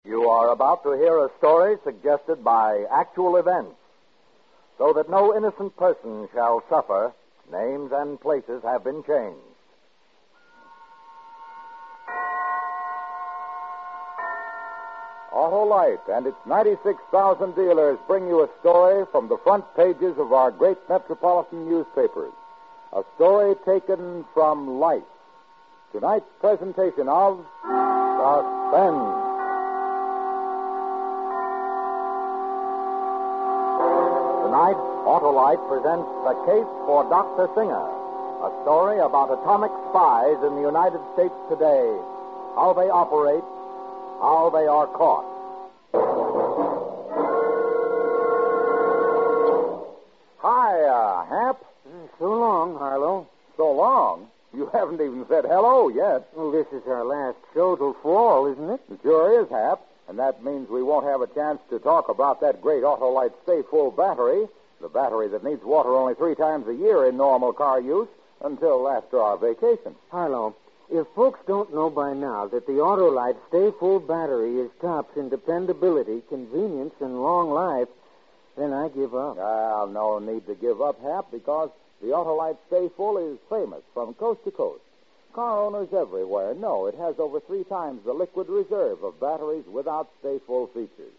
You are about to hear a story suggested by actual events. So that no innocent person shall suffer, names and places have been changed. Autolite and its 96,000 dealers bring you a story from the front pages of our great metropolitan newspapers. A story taken from life. Tonight's presentation of Suspense. Tonight, Autolite presents The Case for Dr. Singer, a story about atomic spies in the United States today, how they operate, how they are caught. Hi, Hap. So long, Harlow. So long? You haven't even said hello yet. Well, this is our last show till fall, isn't it? It sure is, Hap. And that means we won't have a chance to talk about that great Autolite Stay Full battery, the battery that needs water only 3 times a year in normal car use, until after our vacation. Harlow, if folks don't know by now that the Autolite Stay Full battery is tops in dependability, convenience, and long life, then I give up. Well, no need to give up, Hap, because the Autolite Stay Full is famous from coast to coast. Car owners everywhere know it has over 3 times the liquid reserve of batteries without Stay Full features,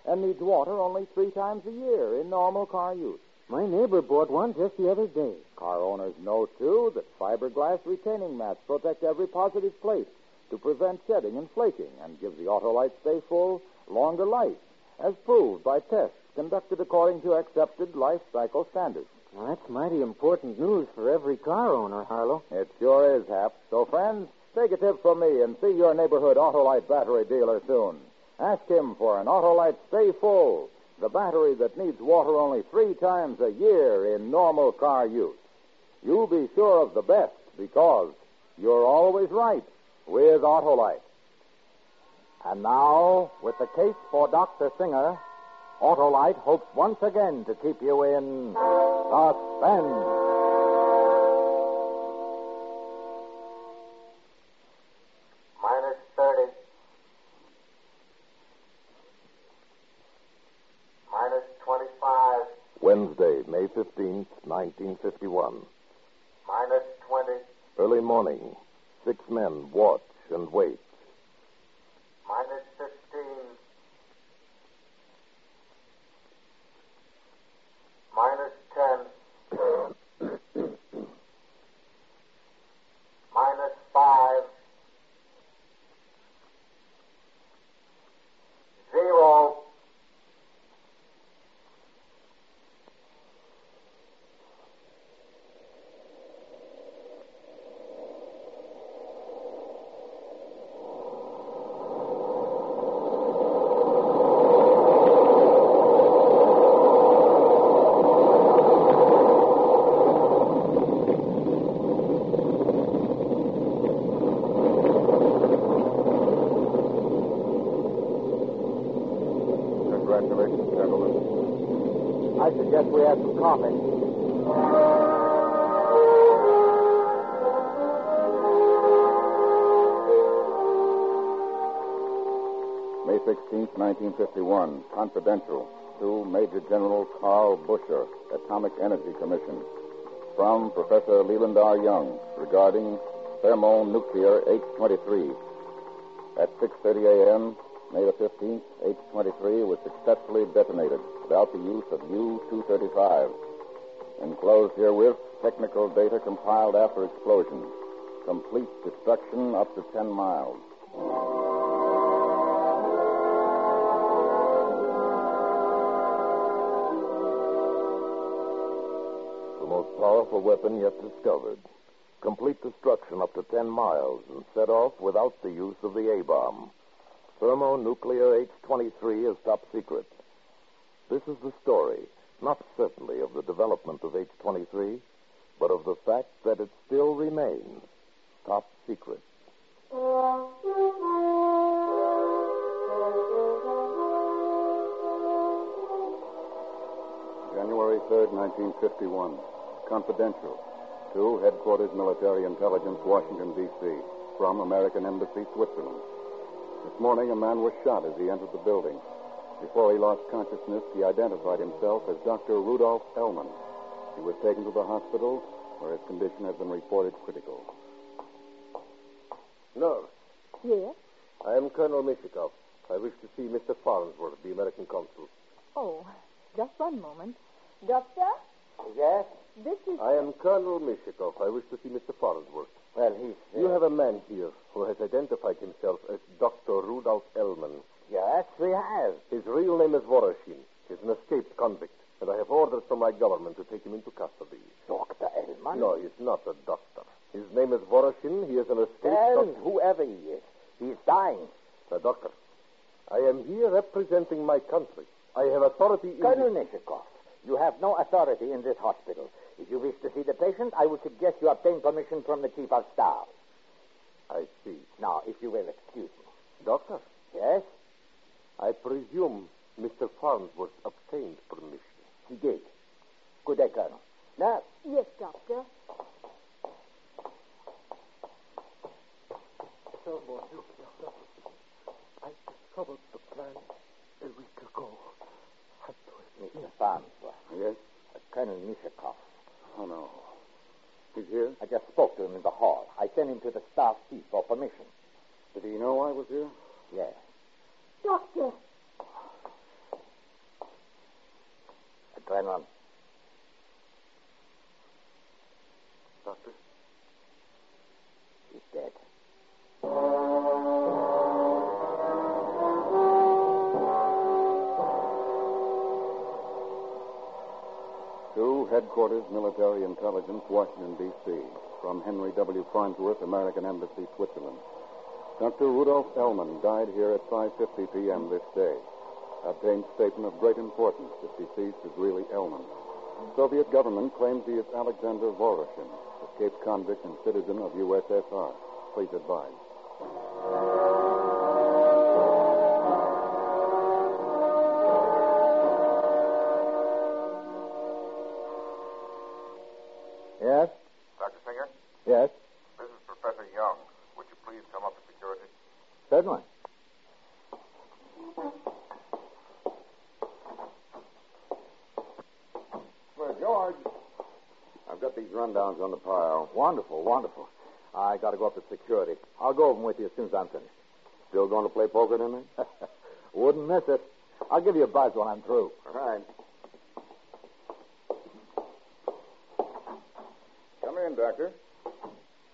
and needs water only 3 times a year in normal car use. My neighbor bought one just the other day. Car owners know, too, that fiberglass retaining mats protect every positive plate to prevent shedding and flaking and give the Autolite Stay Full longer life, as proved by tests conducted according to accepted life cycle standards. Well, that's mighty important news for every car owner, Harlow. It sure is, Hap. So, friends, take a tip from me and see your neighborhood Autolite battery dealer soon. Ask him for an Autolite Stay Full, the battery that needs water only 3 times a year in normal car use. You'll be sure of the best because you're always right with Autolite. And now, with the case for Dr. Singer, Autolite hopes once again to keep you in suspense. Minus 30. Minus 25. Wednesday, May 15th, 1951. Minus 20. Early morning. 6 men watch and wait. Minus 15. Minus 10. Minus 5. 0. Congratulations, gentlemen. I suggest we have some coffee. May 16th, 1951. Confidential. To Major General Carl Busher, Atomic Energy Commission. From Professor Leland R. Young regarding thermonuclear H-23. At 6:30 a.m., May the 15th, H-23 was successfully detonated without the use of U-235. Enclosed herewith, technical data compiled after explosion. Complete destruction up to 10 miles. The most powerful weapon yet discovered. Complete destruction up to 10 miles and set off without the use of the A-bomb. Thermonuclear H-23 is top secret. This is the story, not certainly of the development of H-23, but of the fact that it still remains top secret. January 3rd, 1951. Confidential. To Headquarters Military Intelligence, Washington, D.C. From American Embassy, Switzerland. This morning, a man was shot as he entered the building. Before he lost consciousness, he identified himself as Dr. Rudolph Ellman. He was taken to the hospital, where his condition has been reported critical. Nurse, Yes? I am Colonel Mishikov. I wish to see Mr. Farnsworth, the American consul. Oh, just one moment. Doctor, Yes? this is... I am Colonel Mishikov. I wish to see Mr. Farnsworth. Well, he's... You have a man here who has identified himself as Dr. Rudolph Ellman. Yes, we have. His real name is Voroshin. He's an escaped convict, and I have orders from my government to take him into custody. Dr. Ellman? No, he's not a doctor. His name is Voroshin. He is an escaped... Well, whoever he is, he's dying. Doctor, I am here representing my country. I have authority in... Colonel Nishikov, you have no authority in this hospital. If you wish to see the patient, I would suggest you obtain permission from the chief of staff. I see. Now, if you will excuse me. Doctor, Yes? I presume Mr. Farnsworth obtained permission. He did. Good day, Colonel. Now, Yes, Doctor. So, Doctor, I discovered the plan a week ago. Mr. Farnsworth. Yes? Colonel Nishikov. Oh, no. He's here? I just spoke to him in the hall. I sent him to the staff chief for permission. Did he know I was here? Yes. Doctor. Colonel. Doctor? He's dead. To Headquarters, Military Intelligence, Washington, D.C. From Henry W. Farnsworth, American Embassy, Switzerland. Dr. Rudolph Ellman died here at 5:50 p.m. this day. Obtained statement of great importance that deceased is really Ellman. Soviet government claims he is Alexander Voroshin, escaped convict and citizen of USSR. Please advise. Yes? Dr. Singer, Yes? this is Professor Young. Would you please come up to security? Certainly. Well, George. I've got these rundowns on the pile. Wonderful, wonderful. I got to go up to security. I'll go over them with you as soon as I'm finished. Still going to play poker tonight? Wouldn't miss it. I'll give you a buzz when I'm through. All right. Come in, Doctor.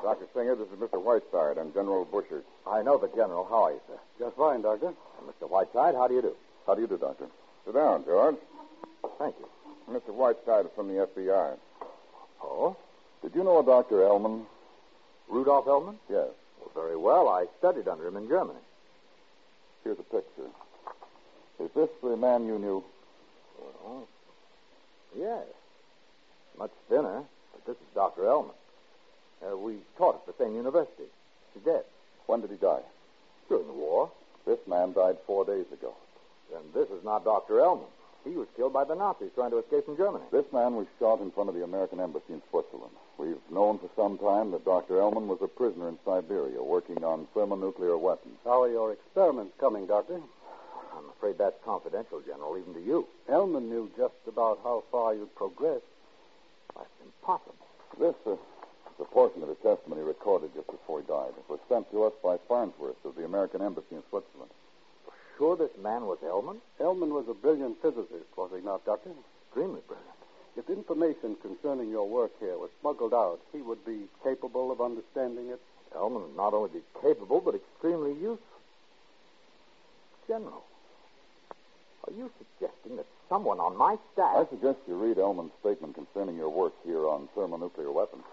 Dr. Singer, this is Mr. Whiteside and General Bushard. I know the General. How are you, sir? Just fine, Doctor. And Mr. Whiteside, how do you do? How do you do, Doctor? Sit down, George. Thank you. Mr. Whiteside is from the FBI. Oh? Did you know a Dr. Ellman? Rudolph Ellman? Yes. Well, very well. I studied under him in Germany. Here's a picture. Is this the man you knew? Well, yes. Much thinner, but this is Dr. Ellman. We taught at the same university. He's dead. When did he die? During the war. This man died 4 days ago. And this is not Dr. Ellman. He was killed by the Nazis trying to escape from Germany. This man was shot in front of the American Embassy in Switzerland. We've known for some time that Dr. Ellman was a prisoner in Siberia working on thermonuclear weapons. How are your experiments coming, Doctor? I'm afraid that's confidential, General, even to you. Ellman knew just about how far you'd progressed. That's impossible. This is a portion of his testimony recorded just before he died. It was sent to us by Farnsworth of the American Embassy in Switzerland. Sure this man was Ellman? Ellman was a brilliant physicist, was he not, Doctor? Extremely brilliant. If information concerning your work here was smuggled out, he would be capable of understanding it. Ellman would not only be capable, but extremely useful. General, are you suggesting that someone on my staff... I suggest you read Ellman's statement concerning your work here on thermonuclear weapons.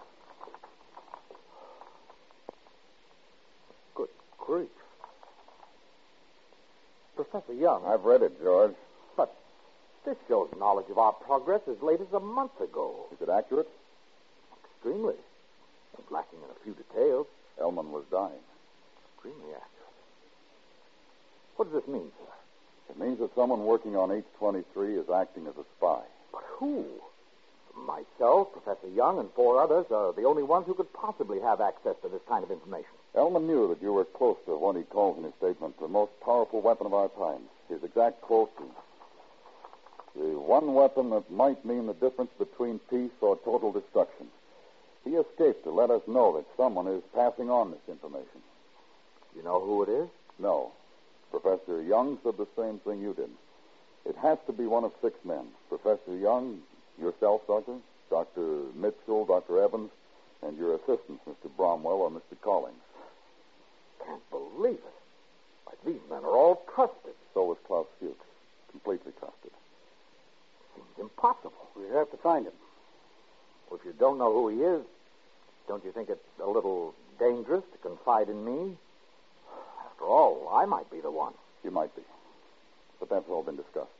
Good grief. Professor Young. I've read it, George. But this shows knowledge of our progress as late as a month ago. Is it accurate? Extremely. But lacking in a few details. Ellman was dying. Extremely accurate. What does this mean, sir? It means that someone working on H-23 is acting as a spy. But who? Myself, Professor Young, and 4 others are the only ones who could possibly have access to this kind of information. Elman knew that you were close to what he calls in his statement the most powerful weapon of our times. His exact quote is, the one weapon that might mean the difference between peace or total destruction. He escaped to let us know that someone is passing on this information. You know who it is? No. Professor Young said the same thing you did. It has to be one of 6 men. Professor Young, yourself, Doctor, Dr. Mitchell, Dr. Evans, and your assistants, Mr. Bromwell or Mr. Collins. Can't believe it. Why, these men are all trusted. So was Klaus Fuchs. Completely trusted. Seems impossible. We have to find him. Well, if you don't know who he is, don't you think it's a little dangerous to confide in me? After all, I might be the one. You might be. But that's all been discussed.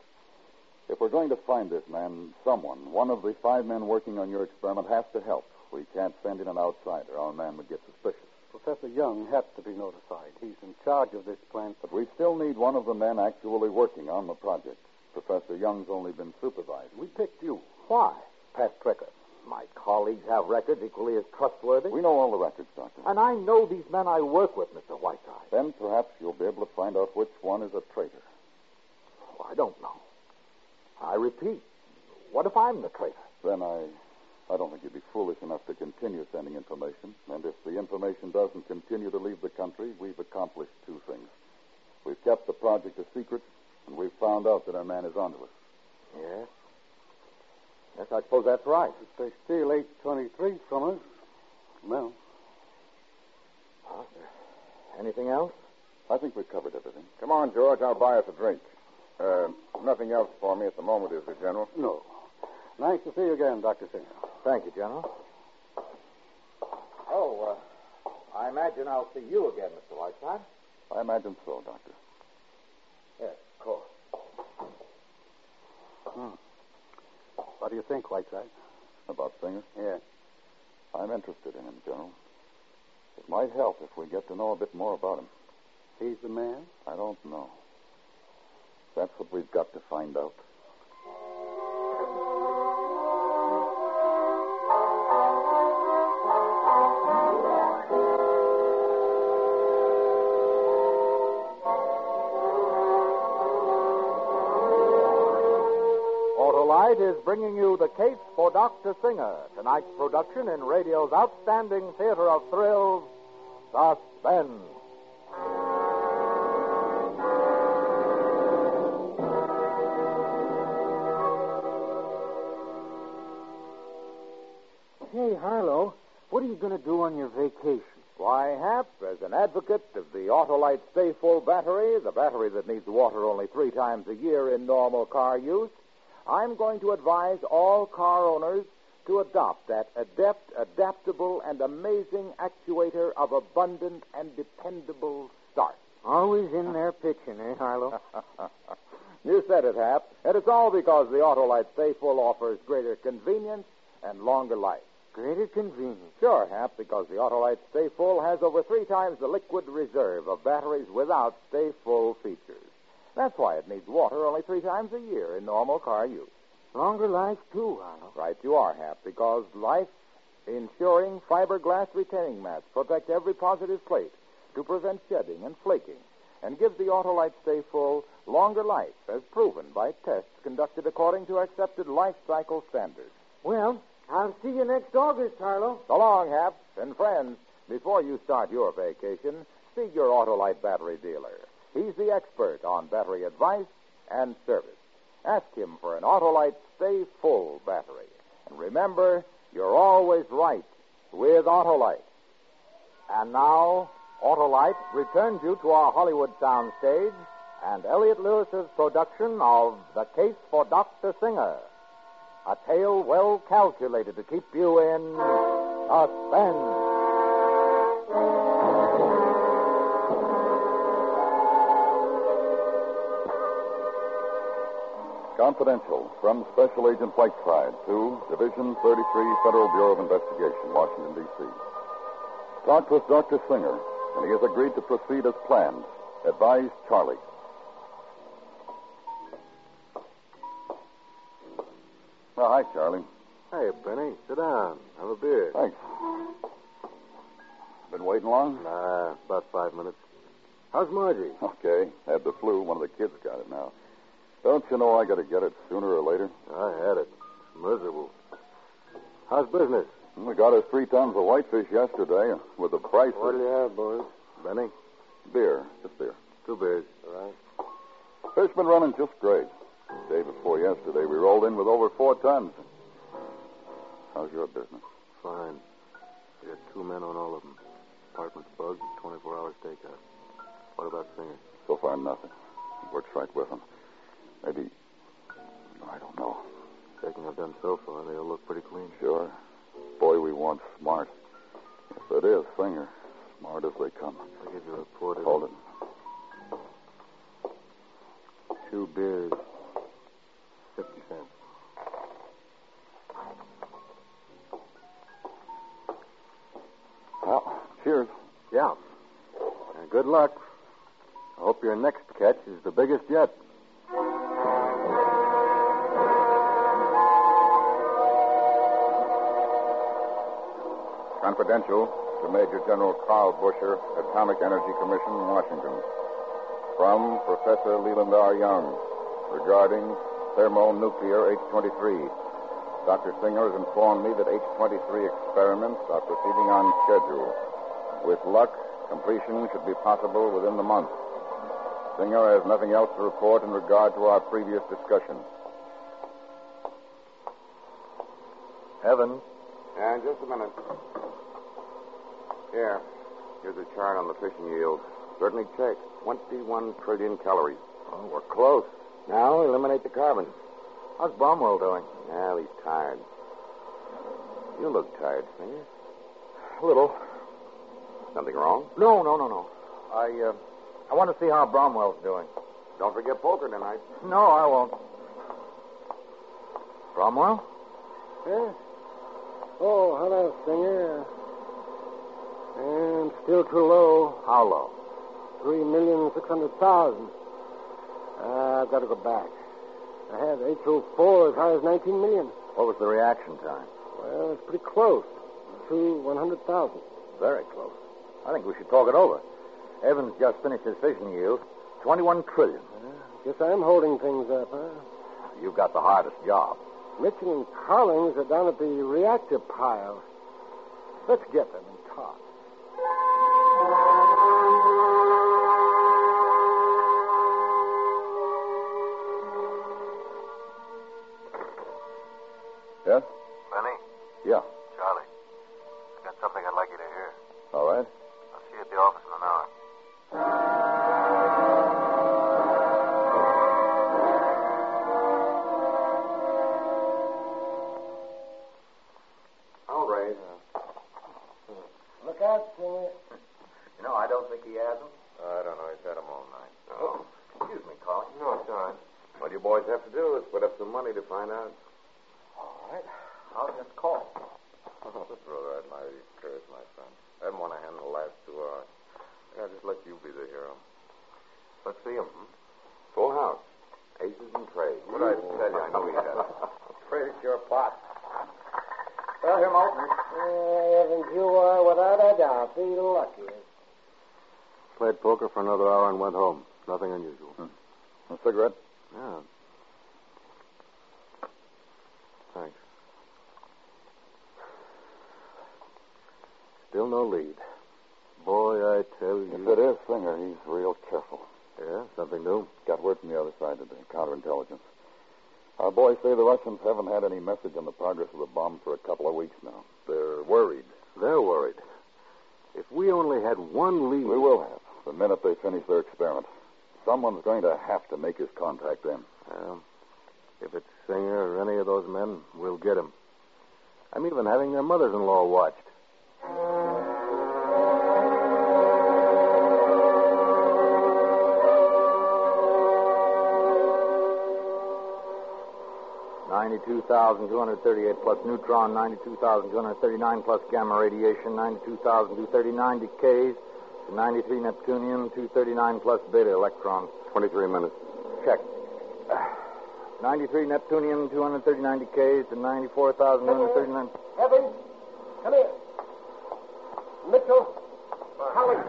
If we're going to find this man, someone, one of the 5 men working on your experiment has to help. We can't send in an outsider. Our man would get suspicious. Professor Young has to be notified. He's in charge of this plant. But we still need one of the men actually working on the project. Professor Young's only been supervised. We picked you. Why? Past record. My colleagues have records equally as trustworthy. We know all the records, Doctor. And I know these men I work with, Mr. Whiteside. Then perhaps you'll be able to find out which one is a traitor. Oh, I don't know. I repeat, what if I'm the traitor? Then I don't think you'd be foolish enough to continue sending information. And if the information doesn't continue to leave the country, we've accomplished 2 things. We've kept the project a secret, and we've found out that our man is onto us. Yes? Yes, I suppose that's right. If they steal 823 from us, well. Anything else? I think we've covered everything. Come on, George. I'll buy us a drink. Nothing else for me at the moment, is there, General? No. Nice to see you again, Dr. Singer. Thank you, General. Oh, I imagine I'll see you again, Mr. Whiteside. I imagine so, Doctor. Yes, of course. What do you think, Whiteside? About Singer? Yeah. I'm interested in him, General. It might help if we get to know a bit more about him. He's the man? I don't know. That's what we've got to find out. Autolite is bringing you The Case for Dr. Singer, tonight's production in radio's outstanding theater of thrills, Suspense. Hey, Harlow, what are you going to do on your vacation? Why, Hap, as an advocate of the Autolite Stay Full battery, the battery that needs water only 3 times a year in normal car use, I'm going to advise all car owners to adopt that adept, adaptable, and amazing actuator of abundant and dependable start. Always in there pitching, eh, Harlow? You said it, Hap, and it's all because the Autolite Stay Full offers greater convenience and longer life. Greater convenience. Sure, Hap, because the Autolite Stay Full has over 3 times the liquid reserve of batteries without Stay Full features. That's why it needs water only 3 times a year in normal car use. Longer life, too, Harlow. Right you are, Hap, because life ensuring fiberglass retaining mats protect every positive plate to prevent shedding and flaking and give the Autolite Stay Full longer life, as proven by tests conducted according to accepted life cycle standards. Well, I'll see you next August, Harlow. So long, Hap. And friends, before you start your vacation, see your Autolite battery dealer. He's the expert on battery advice and service. Ask him for an Autolite Stay Full battery. And remember, you're always right with Autolite. And now, Autolite returns you to our Hollywood soundstage and Elliot Lewis's production of The Case for Dr. Singer. A tale well calculated to keep you in suspense. Confidential from Special Agent Whiteside to Division 33, Federal Bureau of Investigation, Washington, D.C. Talked with Dr. Singer, and he has agreed to proceed as planned. Advised Charlie. Oh, hi, Charlie. Hey, Benny. Sit down. Have a beer. Thanks. Been waiting long? Nah, about 5 minutes. How's Margie? Okay. Had the flu. One of the kids got it now. Don't you know I got to get it sooner or later? I had it. It's miserable. How's business? We got us 3 tons of whitefish yesterday with the price. What do you have, boys? Benny? Beer. Just beer. 2 beers. All right. Fish been running just great. The day before yesterday, we rolled in with over 4 tons. How's your business? Fine. We got 2 men on all of them. Apartment's bugged, 24-hour stakeout. What about Singer? So far, nothing. He works right with them. Maybe... I don't know. Checking I've done so far, they all look pretty clean. Sure. Boy, we want smart. Yes, it is, Singer. Smart as they come. I'll give you a report. Hold it. 2 beers. 50 cents. Well, cheers. Yeah. And good luck. I hope your next catch is the biggest yet. Confidential to Major General Carl Busher, Atomic Energy Commission, Washington. From Professor Leland R. Young regarding thermonuclear H-23. Dr. Singer has informed me that H-23 experiments are proceeding on schedule. With luck, completion should be possible within the month. Singer has nothing else to report in regard to our previous discussion. Evans. Yeah, just a minute. Here's a chart on the fishing yield. Certainly checked. 21 trillion calories. Oh, we're close. Now eliminate the carbon. How's Bromwell doing? Well, he's tired. You look tired, Singer. A little. Something wrong? No. I want to see how Bromwell's doing. Don't forget poker tonight. No, I won't. Bromwell? Yeah? Oh, hello, Singer. And still too low. How low? 3,600,000. I've got to go back. I had HO4 as high as 19 million. What was the reaction time? Well, it's pretty close. 100,000. Very close. I think we should talk it over. Evans just finished his fishing yield. 21 trillion. Guess I'm holding things up, huh? You've got the hardest job. Mitchell and Collins are down at the reactor pile. Let's get them and talk. Yes? Benny? Yeah. Charlie. I got something I'd like you to hear. All right. I'll see you at the office in an hour. All right. Look out, Singer. You know, I don't think he has them. I don't know. He's had them all night. Oh, excuse me, Colin. No, it's all right. What you boys have to do is put up some money to find out. All right. I'll just call. Throw that my curse, my friend. I didn't want to handle the last 2 hours. I'll just let you be the hero. Let's see him. Full house. Aces and trades. What I tell you, I know he has. Afraid it's your pot. Well, here, Moulton. Evans, you are, without a doubt, the luckiest. Played poker for another hour and went home. Nothing unusual. A cigarette? Yeah. Thanks. Still no lead. Boy, I tell you. If it is Singer, he's real careful. Yeah, something new? Got word from the other side today, counterintelligence. Our boys say the Russians haven't had any message on the progress of the bomb for a couple of weeks now. They're worried. They're worried. If we only had one lead. We will have, the minute they finish their experiment. Someone's going to have to make his contact then. Well, if it's Singer or any of those men, we'll get him. I'm even having their mothers-in-law watched. $92,238 plus neutron, 92,239 plus gamma radiation, 92,239 decays to 93 neptunium, 239 plus beta electrons. 23 minutes. Check. 93 neptunium, 239 decays to 94,239. Evans, come here. Mitchell, Collins.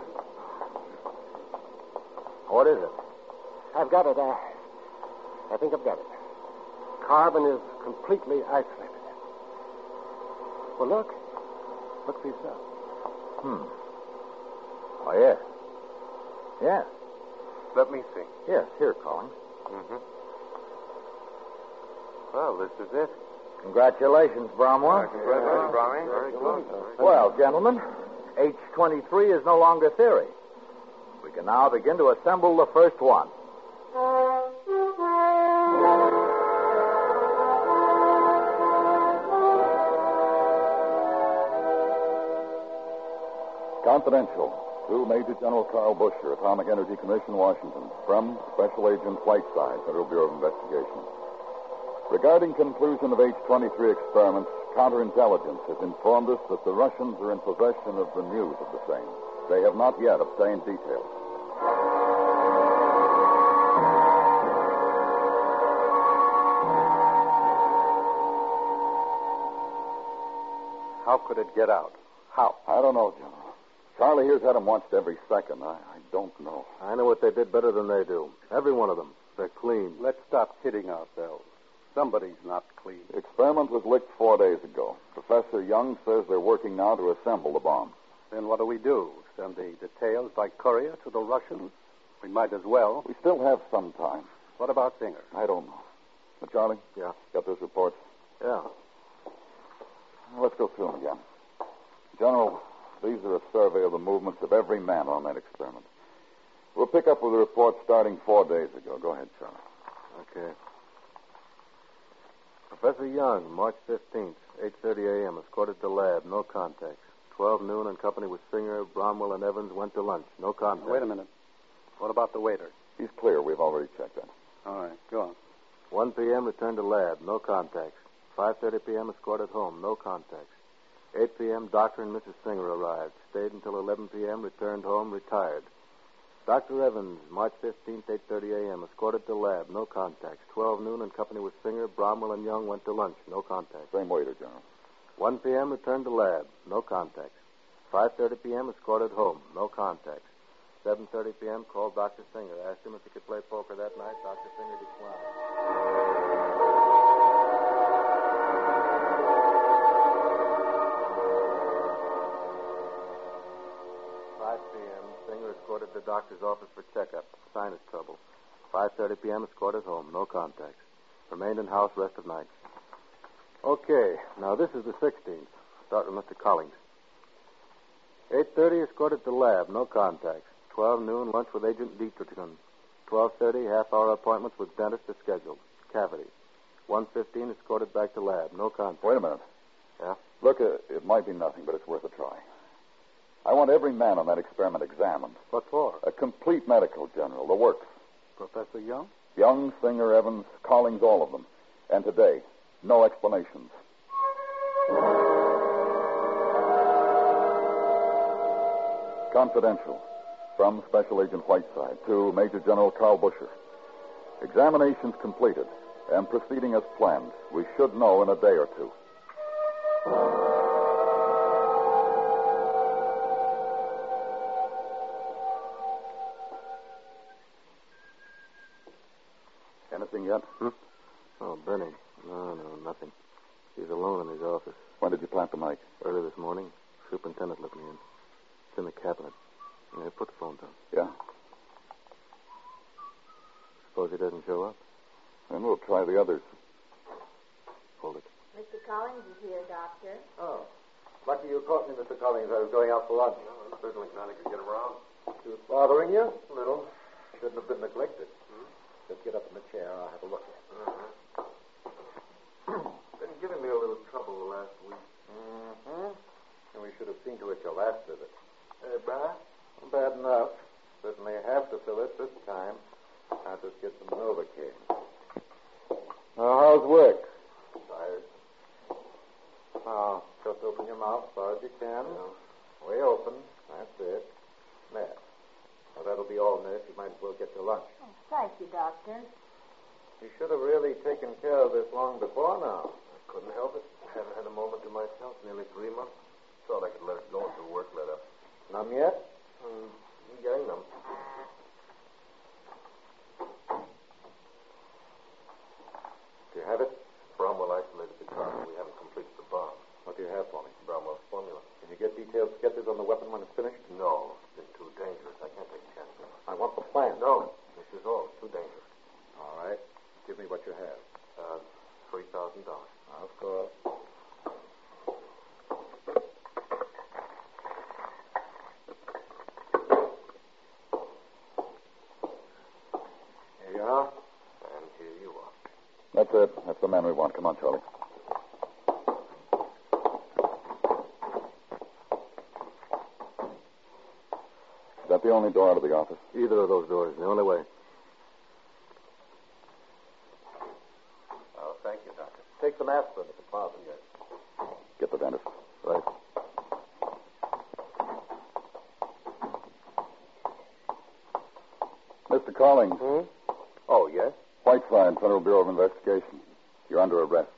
What is it? I've got it. I think I've got it. Carbon is completely isolated. Well, look. Look for yourself. Oh, yeah. Yeah. Let me see. Yes, here, Collins. Mm-hmm. Well, this is it. Congratulations, Bromwell. Congratulations, Bromwell. Very good. Well, gentlemen, H-23 is no longer theory. We can now begin to assemble the first one. Confidential. To Major General Carl Busher, Atomic Energy Commission, Washington. From Special Agent Whiteside, Federal Bureau of Investigation. Regarding conclusion of H-23 experiments, counterintelligence has informed us that the Russians are in possession of the news of the same. They have not yet obtained details. How could it get out? How? I don't know, General. Charlie here's had them watched every second. I don't know. I know what they did better than they do. Every one of them. They're clean. Let's stop kidding ourselves. Somebody's not clean. The experiment was licked 4 days ago. Professor Young says they're working now to assemble the bomb. Then what do? Send the details by courier to the Russians? We might as well. We still have some time. What about Singer? I don't know. Now, Charlie? Yeah. Got those reports? Yeah. Let's go through them again. General, these are a survey of the movements of every man on that experiment. We'll pick up with the report starting 4 days ago. Go ahead, Charlie. Okay. Professor Young, March 15th, 8:30 a.m., escorted to lab. No contacts. 12 noon in company with Singer, Bromwell, and Evans went to lunch. No contacts. Wait a minute. What about the waiter? He's clear. We've already checked that. All right, go on. 1 p.m., returned to lab. No contacts. 5:30 p.m., escorted home. No contacts. 8 p.m., Dr. and Mrs. Singer arrived. Stayed until 11 p.m., returned home, retired. Dr. Evans, March 15th, 8:30 a.m., escorted to lab. No contacts. 12 noon in company with Singer, Bromwell, and Young went to lunch. No contacts. Same waiter, General. 1 p.m., returned to lab. No contacts. 5:30 p.m., escorted home. No contacts. 7:30 p.m., called Dr. Singer. Asked him if he could play poker that night. Dr. Singer declined. 5 p.m., Singer escorted to the doctor's office for checkup. Sinus trouble. 5:30 p.m., escorted home. No contacts. Remained in house rest of night. Okay, now this is the 16th. Start with Mr. Collins. 8:30, escorted to lab. No contacts. 12 noon, lunch with Agent Dietrichson. 12:30, half-hour appointments with dentist are scheduled. Cavity. 1:15, escorted back to lab. No contacts. Wait a minute. Yeah? Look, it might be nothing, but it's worth a try. I want every man on that experiment examined. What for? A complete medical, General. The works. Professor Young? Young, Singer, Evans, Collins, all of them. And today, no explanations. Confidential. From Special Agent Whiteside to Major General Carl Busher. Examinations completed and proceeding as planned. We should know in a day or two. Anything yet? Oh, Bernie. No, nothing. He's alone in his office. When did you plant the mic? Early this morning. Superintendent let me in. It's in the cabinet. Yeah, put the phone down. Yeah. Suppose he doesn't show up? Then we'll try the others. Hold it. Mr. Collins is here, Doctor. Oh. Lucky you caught me, Mr. Collins. I was going out for lunch. I'm certainly glad I could get around. She was bothering you? A little. Shouldn't have been neglected. Just get up in the chair. I'll have a look at it. Been giving me a little trouble the last week. And we should have seen to it your last visit. Bad? Bad enough. Certainly have to fill it this time. I'll just get some Novocaine. How's work? Tired. Oh, just open your mouth as far as you can. Way open. That's it. There. Well, that'll be all, nurse. You might as well get to lunch. Oh, thank you, Doctor. You should have really taken care of this long before now. I couldn't help it. Haven't had a moment to myself in nearly 3 months. Thought I could let it go until work let up. None yet? I'm getting them. Do you have it? Bromwell isolated the car. We haven't completed the bomb. What do you have for me? Bromwell's formula. Can you get detailed sketches on the weapon when it's finished? No. It's too dangerous. I can't take chances. I want the plan. No. This is all. Too dangerous. All right. Give me what you have. $3,000. Of course. Here you are. And here you are. That's it. That's the man we want. Come on, Charlie. Is that the only door out of the office? Either of those doors. The only way. Oh, thank you, Doctor. Take some aspirin at the pharmacy. Yes. Get the dentist. Right. Mr. Collins. Oh, yes? Whiteside, Federal Bureau of Investigation. You're under arrest.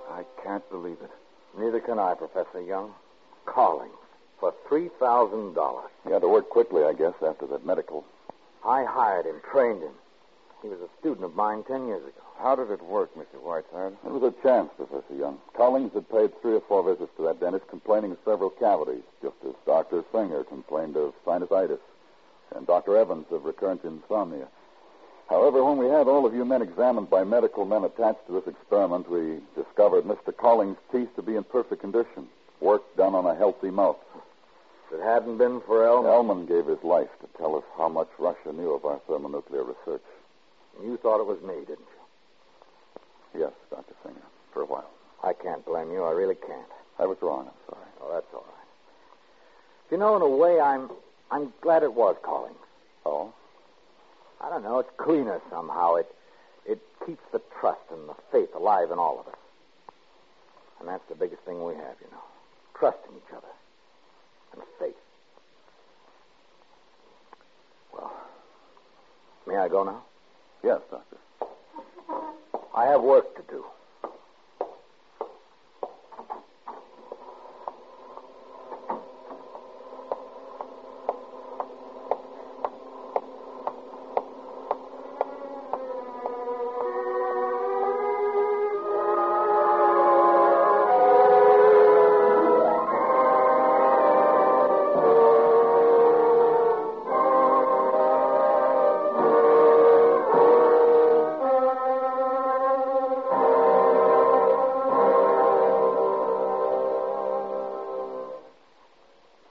I can't believe it. Neither can I, Professor Young. Calling for $3,000. You had to work quickly, I guess, after that medical. I hired him, trained him. He was a student of mine 10 years ago. How did it work, Mr. Whiteside? It was a chance, Professor Young. Collins had paid 3 or 4 visits to that dentist complaining of several cavities, just as Dr. Singer complained of sinusitis, and Dr. Evans of recurrent insomnia. However, when we had all of you men examined by medical men attached to this experiment, we discovered Mr. Collins' teeth to be in perfect condition. Work done on a healthy mouth. If it hadn't been for Elman... Elman gave his life to tell us how much Russia knew of our thermonuclear research. You thought it was me, didn't you? Yes, Dr. Singer, for a while. I can't blame you. I really can't. I was wrong. I'm sorry. Oh, that's all right. You know, in a way, I'm glad it was Collins. Oh? I don't know. It's cleaner somehow. It keeps the trust and the faith alive in all of us. And that's the biggest thing we have, you know. Trusting each other. And faith. Well, may I go now? Yes, Doctor. I have work to do.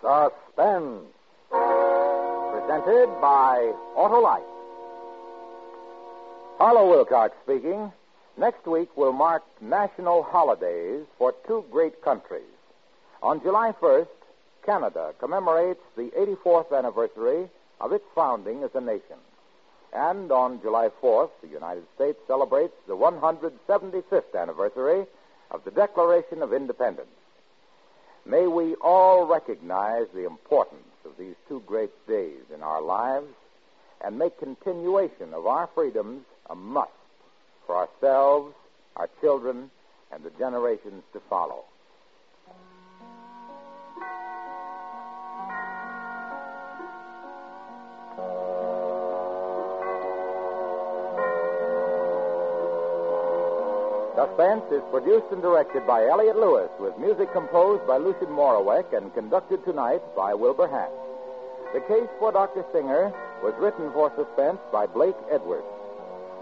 Suspense. Presented by Autolite. Harlow Wilcox speaking. Next week will mark national holidays for 2 great countries. On July 1st, Canada commemorates the 84th anniversary of its founding as a nation. And on July 4th, the United States celebrates the 175th anniversary of the Declaration of Independence. May we all recognize the importance of these 2 great days in our lives and make continuation of our freedoms a must for ourselves, our children, and the generations to follow. Suspense is produced and directed by Elliott Lewis, with music composed by Lucien Moraweck and conducted tonight by Wilbur Hatch. The case for Dr. Singer was written for Suspense by Blake Edwards.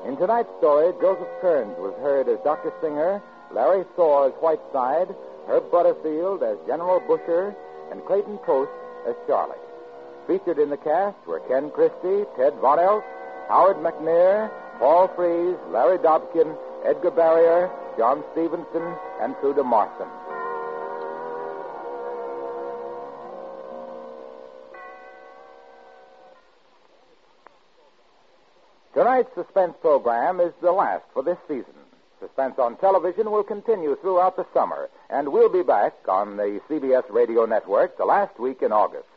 In tonight's story, Joseph Kearns was heard as Dr. Singer, Larry Thor as Whiteside, Herb Butterfield as General Busher, and Clayton Post as Charlie. Featured in the cast were Ken Christie, Ted Von Elst, Howard McNair, Paul Frees, Larry Dobkin, Edgar Barrier, John Stevenson, and Thuda Marson. Tonight's Suspense program is the last for this season. Suspense on television will continue throughout the summer, and we'll be back on the CBS radio network the last week in August.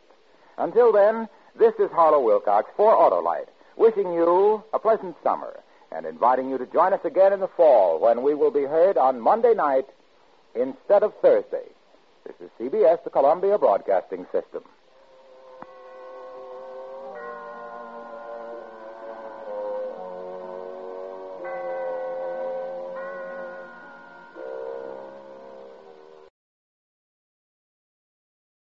Until then, This is Harlow Wilcox for Autolite, wishing you a pleasant summer and inviting you to join us again in the fall when we will be heard on Monday night instead of Thursday. This is CBS, the Columbia Broadcasting System.